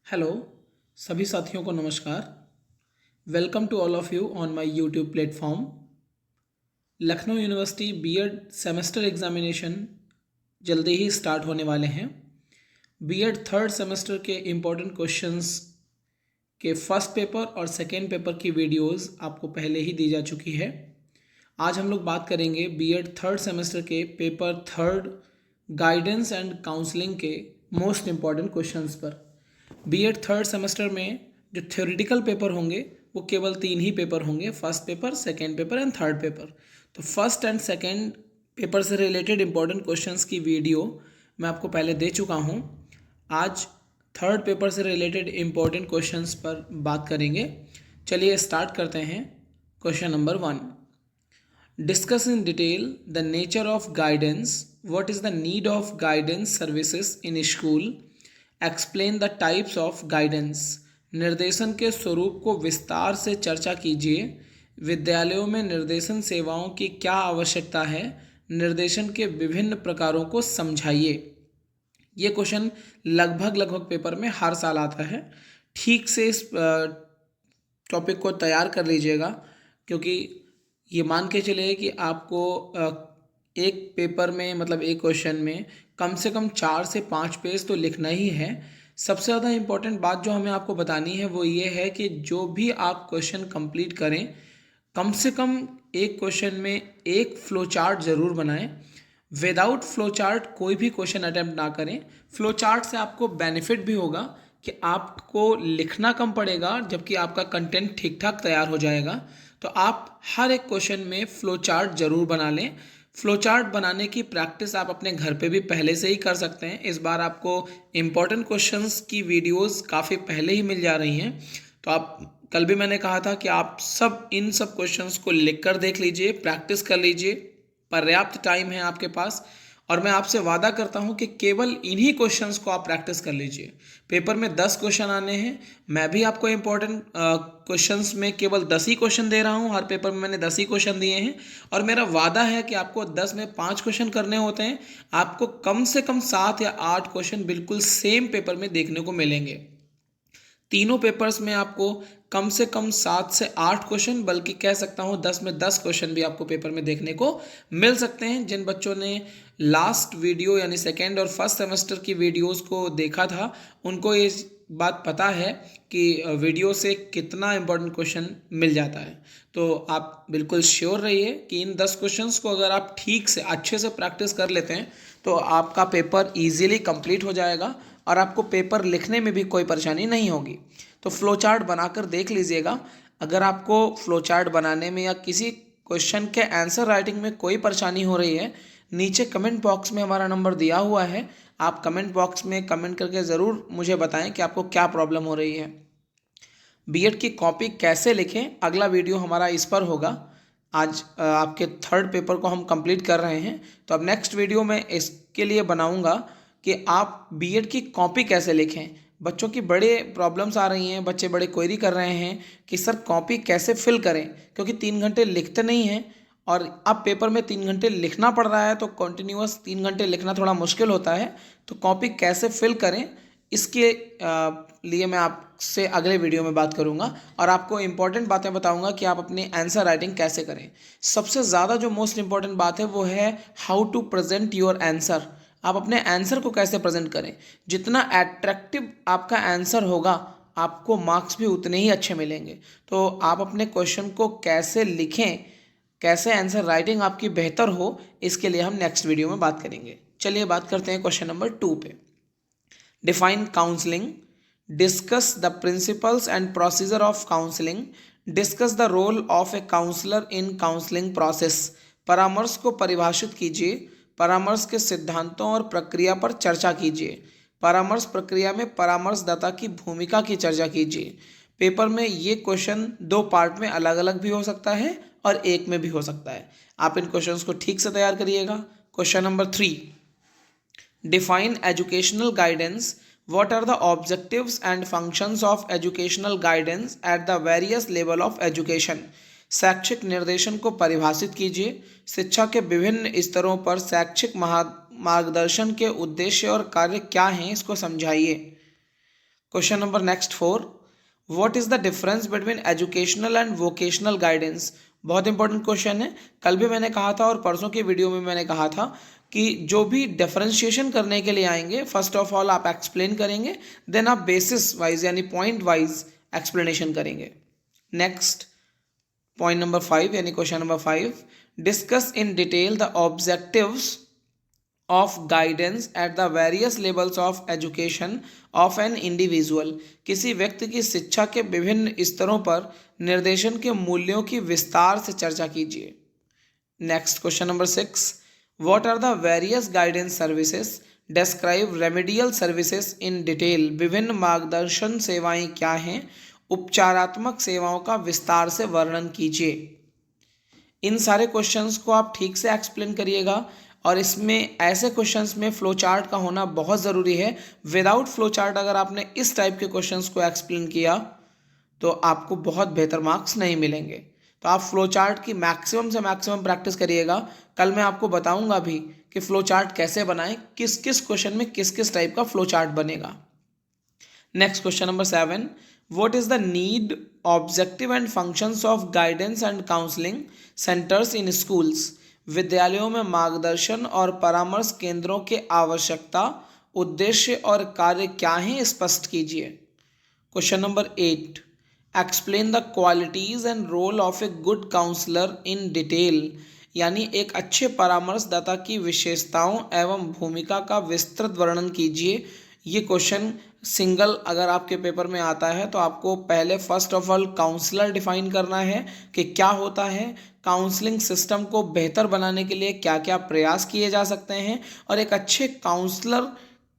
Hello सभी साथियों को नमस्कार। Welcome to all of you on my YouTube platform. Lucknow university BEd semester examination जल्दी ही स्टार्ट होने वाले हैं। बीएड थर्ड सेमेस्टर के इम्पोर्टेंट क्वेश्चंस के फर्स्ट पेपर और सेकेंड पेपर की वीडियोस आपको पहले ही दी जा चुकी है। आज हम लोग बात करेंगे बीएड थर्ड सेमेस्टर के paper third guidance and counselling के मोस्ट इम्पॉर्टेंट क्वेश्चंस पर। बीएड थर्ड सेमेस्टर में जो थ्योरेटिकल पेपर होंगे वो केवल 3 ही पेपर होंगे, first paper, second paper and third paper. तो फर्स्ट एंड सेकेंड पेपर से रिलेटेड इंपॉर्टेंट क्वेश्चंस की वीडियो मैं आपको पहले दे चुका हूँ। आज थर्ड पेपर से रिलेटेड इंपॉर्टेंट क्वेश्चंस पर बात करेंगे। चलिए स्टार्ट करते हैं। Question number 1, discuss in detail the nature of guidance, what is the need of guidance services in school, explain the types of guidance. निर्देशन के स्वरूप को विस्तार से चर्चा कीजिए। विद्यालयों में निर्देशन सेवाओं की क्या आवश्यकता है, निर्देशन के विभिन्न प्रकारों को समझाइए। ये क्वेश्चन लगभग पेपर में हर साल आता है। ठीक से इस टॉपिक को तैयार कर लीजिएगा, क्योंकि ये मान के चलिए कि आपको एक पेपर में मतलब एक क्वेश्चन में कम से कम 4 से 5 पेज तो लिखना ही है। सबसे ज़्यादा इम्पोर्टेंट बात जो हमें आपको बतानी है वो ये है कि जो भी आप क्वेश्चन कंप्लीट करें, कम से कम एक क्वेश्चन में एक फ्लो चार्ट ज़रूर बनाएं। विदाउट फ्लो चार्ट कोई भी क्वेश्चन अटेम्प्ट ना करें। फ्लो चार्ट से आपको बेनिफिट भी होगा कि आपको लिखना कम पड़ेगा, जबकि आपका कंटेंट ठीक ठाक तैयार हो जाएगा। तो आप हर एक क्वेश्चन में फ्लो चार्ट ज़रूर बना लें। फ्लो चार्ट बनाने की प्रैक्टिस आप अपने घर पे भी पहले से ही कर सकते हैं। इस बार आपको इम्पॉर्टेंट क्वेश्चंस की वीडियोस काफ़ी पहले ही मिल जा रही हैं। तो आप कल भी मैंने कहा था कि आप सब इन सब क्वेश्चंस को लिख कर देख लीजिए, प्रैक्टिस कर लीजिए। पर्याप्त टाइम है आपके पास, और मैं आपसे वादा करता हूं कि केवल इन्हीं क्वेश्चंस को आप प्रैक्टिस कर लीजिए। पेपर में 10 क्वेश्चन आने हैं। मैं भी आपको इम्पोर्टेंट क्वेश्चंस में केवल 10 ही क्वेश्चन दे रहा हूं। हर पेपर में मैंने 10 ही क्वेश्चन दिए हैं, और मेरा वादा है कि आपको 10 में 5 क्वेश्चन करने होते हैं। आपको कम से कम 7 या 8 क्वेश्चन बिल्कुल सेम पेपर में देखने को मिलेंगे। तीनों पेपर्स में आपको कम से कम 7 से 8 क्वेश्चन, बल्कि कह सकता हूँ 10 में 10 क्वेश्चन भी आपको पेपर में देखने को मिल सकते हैं। जिन बच्चों ने लास्ट वीडियो यानी सेकेंड और फर्स्ट सेमेस्टर की वीडियोस को देखा था, उनको ये बात पता है कि वीडियो से कितना इम्पोर्टेंट क्वेश्चन मिल जाता है। तो आप बिल्कुल श्योर रहिए कि इन 10 क्वेश्चंस को अगर आप ठीक से अच्छे से प्रैक्टिस कर लेते हैं तो आपका पेपर ईजिली कंप्लीट हो जाएगा, और आपको पेपर लिखने में भी कोई परेशानी नहीं होगी। तो फ्लो चार्ट बनाकर देख लीजिएगा। अगर आपको फ्लो चार्ट बनाने में या किसी क्वेश्चन के आंसर राइटिंग में कोई परेशानी हो रही है, नीचे कमेंट बॉक्स में हमारा नंबर दिया हुआ है। आप कमेंट बॉक्स में कमेंट करके ज़रूर मुझे बताएं कि आपको क्या प्रॉब्लम हो रही है। बीएड की कॉपी कैसे लिखें, अगला वीडियो हमारा इस पर होगा। आज आपके थर्ड पेपर को हम कंप्लीट कर रहे हैं, तो अब नेक्स्ट वीडियो में इसके लिए बनाऊंगा कि आप बीएड की कॉपी कैसे लिखें। बच्चों की बड़े प्रॉब्लम्स आ रही हैं, बच्चे बड़े क्वेरी कर रहे हैं कि सर कॉपी कैसे फिल करें, क्योंकि 3 घंटे लिखते नहीं हैं, और अब पेपर में 3 घंटे लिखना पड़ रहा है, तो कंटिन्यूअस 3 घंटे लिखना थोड़ा मुश्किल होता है। तो कॉपी कैसे फिल करें, इसके लिए मैं आपसे अगले वीडियो में बात करूंगा, और आपको इंपॉर्टेंट बातें बताऊंगा कि आप अपनी आंसर राइटिंग कैसे करें। सबसे ज़्यादा जो मोस्ट इंपॉर्टेंट बात है वो है how to present your answer. आप अपने आंसर को कैसे प्रेजेंट करें। जितना अट्रैक्टिव आपका आंसर होगा, आपको मार्क्स भी उतने ही अच्छे मिलेंगे। तो आप अपने क्वेश्चन को कैसे लिखें, कैसे आंसर राइटिंग आपकी बेहतर हो, इसके लिए हम नेक्स्ट वीडियो में बात करेंगे। चलिए बात करते हैं क्वेश्चन नंबर 2 पे। Define counselling, discuss the principles and procedure of counselling, discuss the role of a counsellor in counselling process. परामर्श को परिभाषित कीजिए। परामर्श के सिद्धांतों और प्रक्रिया पर चर्चा कीजिए। परामर्श प्रक्रिया में परामर्शदाता की भूमिका की चर्चा कीजिए। पेपर में ये क्वेश्चन 2 पार्ट में अलग अलग भी हो सकता है और एक में भी हो सकता है। आप इन क्वेश्चंस को ठीक से तैयार करिएगा। Question number 3, define educational guidance, what are the objectives and functions of educational guidance at the various level of education। शैक्षिक निर्देशन को परिभाषित कीजिए। शिक्षा के विभिन्न स्तरों पर शैक्षिक मार्गदर्शन के उद्देश्य और कार्य क्या हैं, इसको समझाइए। Question number next 4, what is the difference between educational and vocational guidance. बहुत इंपॉर्टेंट क्वेश्चन है। कल भी मैंने कहा था और परसों की वीडियो में मैंने कहा था कि जो भी डिफरेंशिएशन करने के लिए आएंगे, फर्स्ट ऑफ ऑल आप एक्सप्लेन करेंगे, देन आप बेसिस वाइज यानी पॉइंट वाइज एक्सप्लेनेशन करेंगे। नेक्स्ट पॉइंट नंबर 5 यानी question number 5, discuss in detail the objectives of guidance at the various levels of education of an individual. किसी व्यक्ति की शिक्षा के विभिन्न स्तरों पर निर्देशन के मूल्यों की विस्तार से चर्चा कीजिए। Next question number 6, what are the various guidance services, describe remedial services in detail. विभिन्न मार्गदर्शन सेवाएं क्या हैं, उपचारात्मक सेवाओं का विस्तार से वर्णन कीजिए। इन सारे क्वेश्चंस को आप ठीक से एक्सप्लेन करिएगा और इसमें ऐसे क्वेश्चंस में फ्लो चार्ट का होना बहुत ज़रूरी है। विदाउट फ्लो चार्ट अगर आपने इस टाइप के क्वेश्चंस को एक्सप्लेन किया तो आपको बहुत बेहतर मार्क्स नहीं मिलेंगे। तो आप फ्लो चार्ट की मैक्सिमम से मैक्सिमम प्रैक्टिस करिएगा। कल मैं आपको बताऊंगा भी कि फ्लो चार्ट कैसे बनाएं, किस किस क्वेश्चन में किस किस टाइप का फ्लो चार्ट बनेगा। Next question number 7, what is the need, objective and functions of guidance and counselling centres in schools. विद्यालयों में मार्गदर्शन और परामर्श केंद्रों के आवश्यकता, उद्देश्य और कार्य क्या हैं, स्पष्ट कीजिए। Question number 8, explain the qualities and role of a good counsellor in detail. यानी एक अच्छे परामर्शदाता की विशेषताओं एवं भूमिका का विस्तृत वर्णन कीजिए। ये क्वेश्चन सिंगल अगर आपके पेपर में आता है तो आपको पहले first of all counsellor define करना है कि क्या होता है, काउंसलिंग सिस्टम को बेहतर बनाने के लिए क्या क्या प्रयास किए जा सकते हैं, और एक अच्छे काउंसलर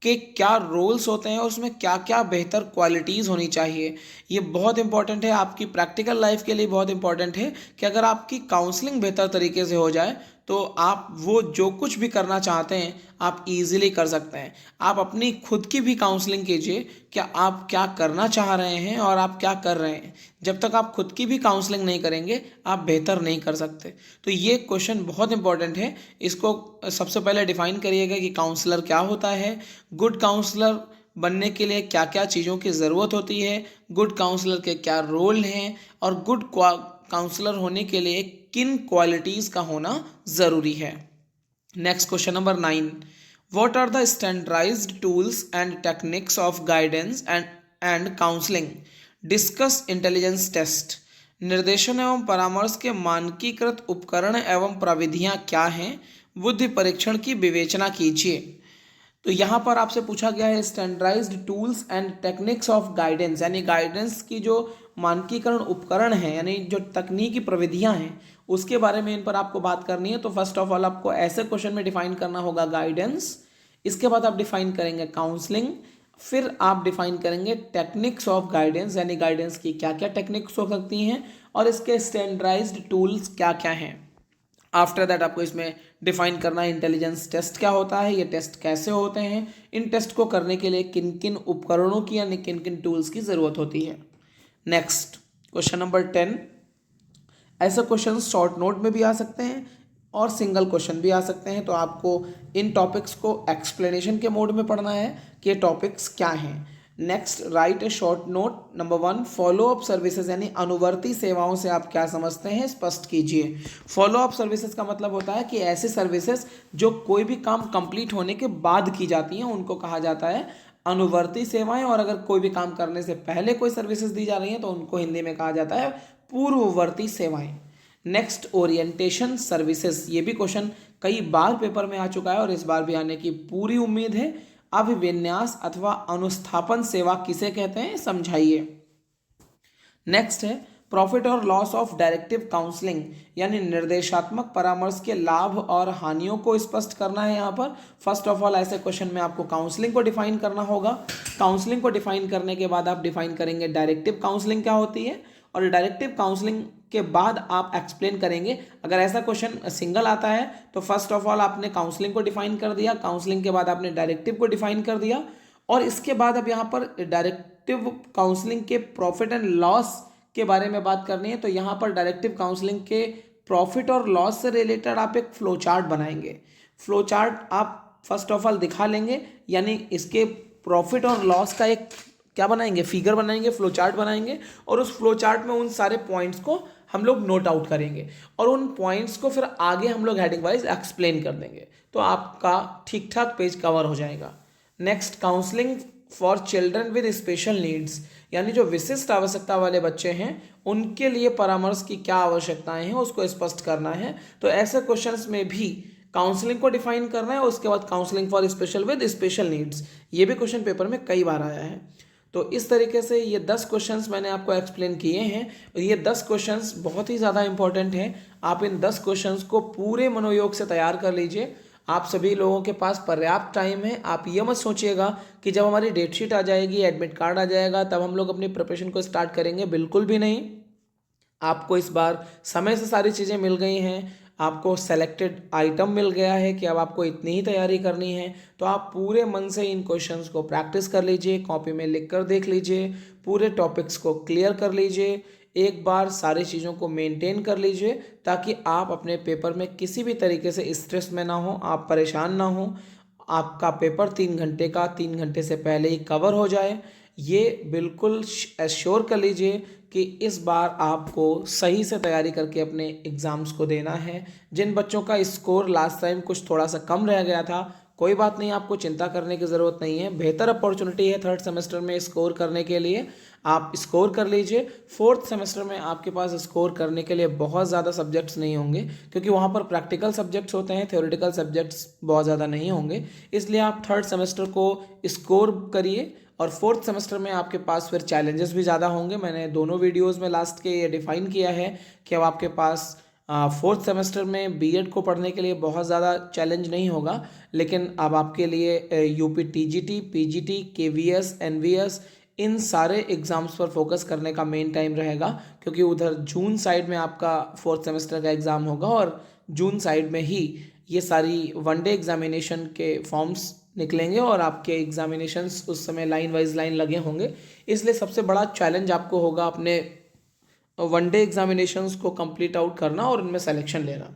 के क्या रोल्स होते हैं और उसमें क्या क्या बेहतर क्वालिटीज़ होनी चाहिए। ये बहुत इंपॉर्टेंट है, आपकी प्रैक्टिकल लाइफ के लिए बहुत इंपॉर्टेंट है कि अगर आपकी काउंसलिंग बेहतर तरीके से हो जाए तो आप वो जो कुछ भी करना चाहते हैं आप इजीली कर सकते हैं। आप अपनी खुद की भी काउंसलिंग कीजिए कि आप क्या करना चाह रहे हैं और आप क्या कर रहे हैं। जब तक आप खुद की भी काउंसलिंग नहीं करेंगे आप बेहतर नहीं कर सकते। तो ये क्वेश्चन बहुत इंपॉर्टेंट है, इसको सबसे पहले डिफाइन करिएगा कि काउंसलर क्या होता है, गुड काउंसलर बनने के लिए क्या क्या चीज़ों की ज़रूरत होती है, गुड काउंसलर के क्या रोल हैं, और गुड काउंसलर होने के लिए किन क्वालिटीज़ का होना ज़रूरी है। Next question number 9, what are the standardised tools and techniques of guidance and counselling, discuss intelligence test. निर्देशन एवं परामर्श के मानकीकृत उपकरण एवं प्रविधियाँ क्या हैं, बुद्धि परीक्षण की विवेचना कीजिए। तो यहाँ पर आपसे पूछा गया है standardised tools and techniques of guidance, यानी गाइडेंस की जो मानकीकरण उपकरण हैं यानी जो तकनीकी प्रविधियाँ हैं उसके बारे में इन पर आपको बात करनी है। तो फर्स्ट ऑफ ऑल आपको ऐसे क्वेश्चन में डिफाइन करना होगा गाइडेंस, इसके बाद आप डिफाइन करेंगे काउंसलिंग, फिर आप डिफाइन करेंगे टेक्निक्स ऑफ गाइडेंस यानी गाइडेंस की क्या क्या टेक्निक्स हो सकती हैं और इसके स्टैंडर्डाइज्ड टूल्स क्या क्या हैं। आफ्टर दैट आपको इसमें डिफाइन करना है इंटेलिजेंस टेस्ट क्या होता है, ये टेस्ट कैसे होते हैं, इन टेस्ट को करने के लिए किन किन उपकरणों की यानी किन किन टूल्स की ज़रूरत होती है। नेक्स्ट क्वेश्चन नंबर 10, ऐसे क्वेश्चन शॉर्ट नोट में भी आ सकते हैं और सिंगल क्वेश्चन भी आ सकते हैं। तो आपको इन टॉपिक्स को एक्सप्लेनेशन के मोड में पढ़ना है कि ये टॉपिक्स क्या हैं। नेक्स्ट राइट ए short note. Number 1, follow up services यानी अनुवर्ती सेवाओं से आप क्या समझते हैं, स्पष्ट कीजिए। फॉलो अप सर्विसेज का मतलब होता है कि ऐसी सर्विसेज जो कोई भी काम कंप्लीट होने के बाद की जाती हैं उनको कहा जाता है अनुवर्ती सेवाएं, और अगर कोई भी काम करने से पहले कोई सर्विसेज दी जा रही हैं तो उनको हिंदी में कहा जाता है पूर्ववर्ती सेवाएं। नेक्स्ट ओरिएंटेशन सर्विसेज, ये भी क्वेश्चन कई बार पेपर में आ चुका है और इस बार भी आने की पूरी उम्मीद है। अभिविन्यास अथवा अनुस्थापन सेवा किसे कहते हैं, समझाइए। नेक्स्ट है प्रॉफिट और लॉस ऑफ डायरेक्टिव काउंसलिंग यानी निर्देशात्मक परामर्श के लाभ और हानियों को स्पष्ट करना है। यहाँ पर फर्स्ट ऑफ ऑल ऐसे क्वेश्चन में आपको काउंसलिंग को डिफाइन करना होगा। काउंसलिंग को डिफाइन करने के बाद आप डिफाइन करेंगे डायरेक्टिव काउंसलिंग क्या होती है, और डायरेक्टिव काउंसलिंग के बाद आप एक्सप्लेन करेंगे। अगर ऐसा क्वेश्चन सिंगल आता है तो फर्स्ट ऑफ ऑल आपने काउंसलिंग को डिफाइन कर दिया, काउंसलिंग के बाद आपने डायरेक्टिव को डिफाइन कर दिया, और इसके बाद अब यहाँ पर डायरेक्टिव काउंसलिंग के प्रॉफिट एंड लॉस के बारे में बात करनी है। तो यहाँ पर डायरेक्टिव काउंसलिंग के प्रॉफिट और लॉस से रिलेटेड आप एक फ्लो चार्ट बनाएंगे। फ्लो चार्ट आप फर्स्ट ऑफ ऑल दिखा लेंगे, यानी इसके प्रॉफिट और लॉस का एक क्या बनाएंगे, फिगर बनाएंगे, फ्लो चार्ट बनाएंगे और उस फ्लो चार्ट में उन सारे पॉइंट्स को हम लोग नोट आउट करेंगे और उन पॉइंट्स को फिर आगे हम लोग हेडिंग वाइज एक्सप्लेन कर देंगे, तो आपका ठीक ठाक पेज कवर हो जाएगा। Next, counselling for children with special needs, यानी जो विशिष्ट आवश्यकता वाले बच्चे हैं उनके लिए परामर्श की क्या आवश्यकताएं हैं उसको स्पष्ट करना है। तो ऐसे क्वेश्चंस में भी काउंसलिंग को डिफाइन करना है, उसके बाद counselling for special with special needs, ये भी क्वेश्चन पेपर में कई बार आया है। तो इस तरीके से ये 10 क्वेश्चंस मैंने आपको एक्सप्लेन किए हैं और ये 10 क्वेश्चंस बहुत ही ज़्यादा इंपॉर्टेंट हैं। आप इन 10 क्वेश्चंस को पूरे मनोयोग से तैयार कर लीजिए। आप सभी लोगों के पास पर्याप्त टाइम है। आप ये मत सोचिएगा कि जब हमारी डेट शीट आ जाएगी, एडमिट कार्ड आ जाएगा, तब हम लोग अपनी प्रिपरेशन को स्टार्ट करेंगे, बिल्कुल भी नहीं। आपको इस बार समय से सारी चीज़ें मिल गई हैं, आपको सेलेक्टेड आइटम मिल गया है कि अब आपको इतनी ही तैयारी करनी है। तो आप पूरे मन से इन क्वेश्चंस को प्रैक्टिस कर लीजिए, कॉपी में लिख कर देख लीजिए, पूरे टॉपिक्स को क्लियर कर लीजिए, एक बार सारी चीज़ों को मेंटेन कर लीजिए ताकि आप अपने पेपर में किसी भी तरीके से स्ट्रेस में ना हो, आप परेशान ना हो। आपका पेपर 3 घंटे का 3 घंटे से पहले ही कवर हो जाए, ये बिल्कुल एश्योर कर लीजिए कि इस बार आपको सही से तैयारी करके अपने एग्ज़ाम्स को देना है। जिन बच्चों का स्कोर लास्ट टाइम कुछ थोड़ा सा कम रह गया था, कोई बात नहीं, आपको चिंता करने की ज़रूरत नहीं है। बेहतर अपॉर्चुनिटी है थर्ड सेमेस्टर में स्कोर करने के लिए, आप स्कोर कर लीजिए। फोर्थ सेमेस्टर में आपके पास स्कोर करने के लिए बहुत ज़्यादा सब्जेक्ट्स नहीं होंगे क्योंकि वहाँ पर प्रैक्टिकल सब्जेक्ट्स होते हैं, थ्योरेटिकल सब्जेक्ट्स बहुत ज़्यादा नहीं होंगे, इसलिए आप थर्ड सेमेस्टर को स्कोर करिए। और फोर्थ सेमेस्टर में आपके पास फिर चैलेंजेस भी ज़्यादा होंगे। मैंने दोनों वीडियोस में लास्ट के ये डिफाइन किया है कि अब आपके पास फोर्थ सेमेस्टर में बीएड को पढ़ने के लिए बहुत ज़्यादा चैलेंज नहीं होगा, लेकिन अब आपके लिए UP TGT, PGT, KVS, NVS, इन सारे एग्ज़ाम्स पर फोकस करने का मेन टाइम रहेगा क्योंकि उधर जून साइड में आपका फोर्थ सेमेस्टर का एग्ज़ाम होगा और जून साइड में ही ये सारी वनडे एग्जामिनेशन के फॉर्म्स निकलेंगे और आपके एग्जामिनेशंस उस समय लाइन वाइज लाइन लगे होंगे। इसलिए सबसे बड़ा चैलेंज आपको होगा अपने वनडे एग्जामिनेशंस को कंप्लीट आउट करना और उनमें सिलेक्शन लेना।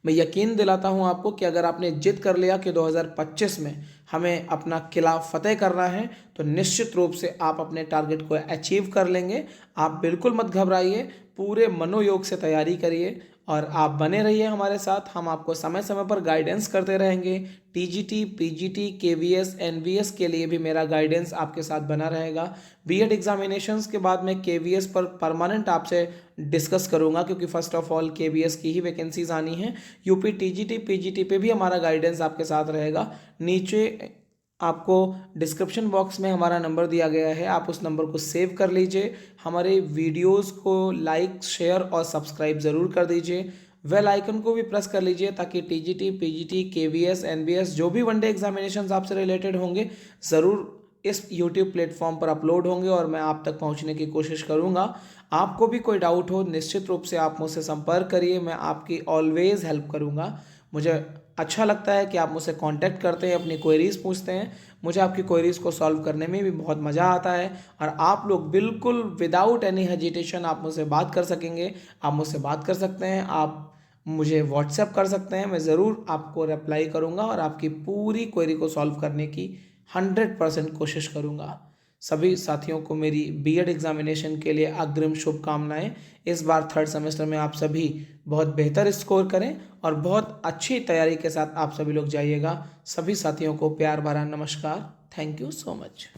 मैं यकीन दिलाता हूं आपको कि अगर आपने जिद कर लिया कि 2025 में हमें अपना किला फतेह करना है तो निश्चित रूप से आप अपने टारगेट को अचीव कर लेंगे। आप बिल्कुल मत घबराइए, पूरे मनोयोग से तैयारी करिए और आप बने रहिए हमारे साथ। हम आपको समय समय पर गाइडेंस करते रहेंगे। टीजीटी, पीजीटी, केवीएस, एनवीएस के लिए भी मेरा गाइडेंस आपके साथ बना रहेगा। बीएड एग्जामिनेशंस के बाद मैं केवीएस पर परमानेंट आपसे डिस्कस करूंगा क्योंकि फर्स्ट ऑफ ऑल केवीएस की ही वैकेंसीज आनी है। यूपी टीजीटी, पीजीटी पे भी हमारा गाइडेंस आपके साथ रहेगा। नीचे आपको डिस्क्रिप्शन बॉक्स में हमारा नंबर दिया गया है, आप उस नंबर को सेव कर लीजिए। हमारे वीडियोस को लाइक, शेयर और सब्सक्राइब ज़रूर कर दीजिए। बेल आइकन को भी प्रेस कर लीजिए ताकि टीजीटी, पीजीटी, केवीएस, एनवीएस जो भी वनडे एग्जामिनेशंस आपसे रिलेटेड होंगे ज़रूर इस यूट्यूब प्लेटफॉर्म पर अपलोड होंगे और मैं आप तक पहुंचने की कोशिश करूंगा। आपको भी कोई डाउट हो निश्चित रूप से आप मुझसे संपर्क करिए, मैं आपकी ऑलवेज हेल्प करूंगा। मुझे अच्छा लगता है कि आप मुझसे कांटेक्ट करते हैं, अपनी क्वेरीज़ पूछते हैं। मुझे आपकी क्वेरीज़ को सॉल्व करने में भी बहुत मज़ा आता है और आप लोग बिल्कुल विदाउट एनी हेजिटेशन आप मुझसे बात कर सकेंगे। आप मुझसे बात कर सकते हैं, आप मुझे व्हाट्सएप कर सकते हैं, मैं ज़रूर आपको रिप्लाई करूँगा और आपकी पूरी क्वेरी को सॉल्व करने की 100% कोशिश करूँगा। सभी साथियों को मेरी बीएड एग्जामिनेशन के लिए अग्रिम शुभकामनाएं। इस बार थर्ड सेमेस्टर में आप सभी बहुत बेहतर स्कोर करें और बहुत अच्छी तैयारी के साथ आप सभी लोग जाइएगा। सभी साथियों को प्यार भरा नमस्कार। Thank you so much.